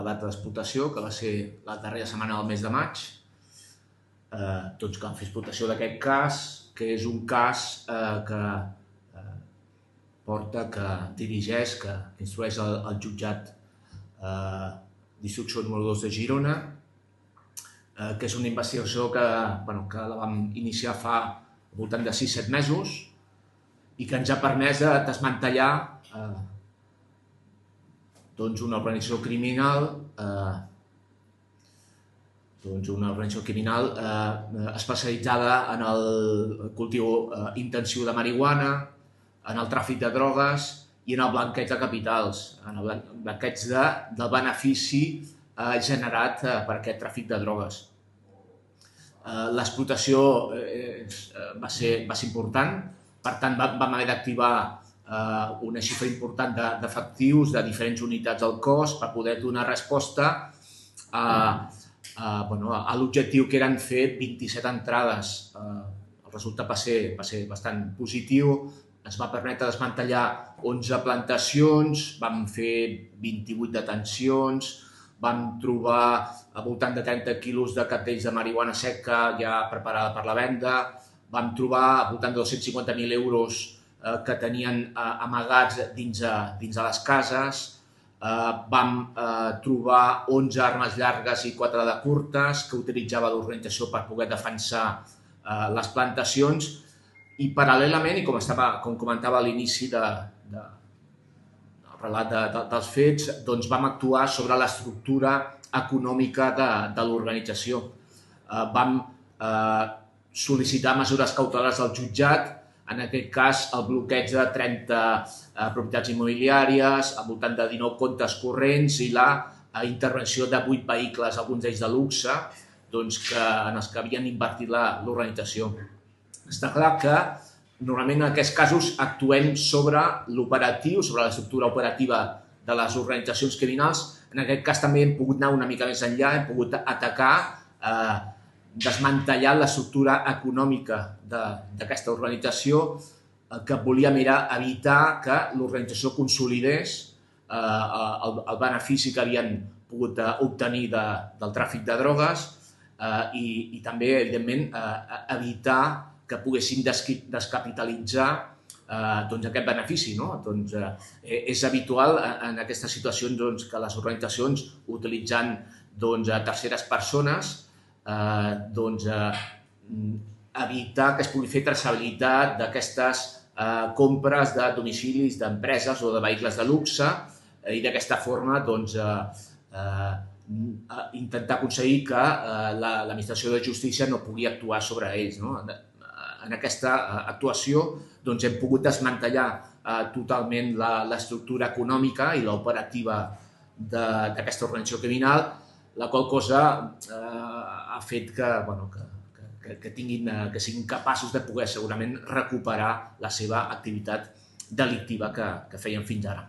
La data d'explotació, que va ser la darrera setmana del mes de maig, doncs que vam fer explotació d'aquest cas, que és un cas que porta, que dirigeix, que instrueix el jutjat d'instrucció número 2 de Girona, que és una investigació que la vam iniciar fa al voltant de 6-7 mesos i que ens ha permès desmantellar una organització criminal especialitzada en el cultiu intensiu de marihuana, en el tràfic de drogues i en el blanqueig de capitals, en el blanqueig del benefici generat per aquest tràfic de drogues. L'explotació va ser important, per tant vam haver d'activar una xifra important d'efectius de diferents unitats del cos per poder donar resposta a l'objectiu que eren fer 27 entrades. El resultat va ser bastant positiu, ens va permetre desmantellar 11 plantacions, vam fer 28 detencions, vam trobar al voltant de 30 quilos de cartells de marihuana seca ja preparada per la venda, vam trobar al voltant de 250.000 euros que tenien amagats dins de les cases, vam trobar 11 armes llargues i 4 de curtes que utilitzava l'organització per poder defensar les plantacions i paral·lelament, i com comentava a l'inici del relat dels fets, doncs vam actuar sobre l'estructura econòmica de l'organització. Vam sol·licitar mesures cautelars al jutjat, en aquest cas el bloqueig de 30 propietats immobiliàries, al voltant de 19 comptes corrents i la intervenció de 8 vehicles, alguns d'ells de luxe, en els que havien invertit l'organització. Està clar que normalment en aquests casos actuem sobre l'operatiu, sobre l'estructura operativa de les organitzacions criminals. En aquest cas també hem pogut anar una mica més enllà, hem pogut atacar, desmantellar l'estructura econòmica d'aquesta organització. El que volíem era evitar que l'organització consolidés el benefici que havien pogut obtenir del tràfic de drogues i també, evidentment, evitar que poguessin descapitalitzar aquest benefici. És habitual en aquestes situacions que les organitzacions, utilitzant terceres persones, evitar que es pugui fer traçabilitat d'aquestes compres de domicilis d'empreses o de vehicles de luxe i d'aquesta forma intentar aconseguir que l'administració de justícia no pugui actuar sobre ells. En aquesta actuació hem pogut desmantellar totalment l'estructura econòmica i l'operativa d'aquesta organització criminal, la qual cosa ha fet que siguin capaços de poder segurament recuperar la seva activitat delictiva que feien fins ara.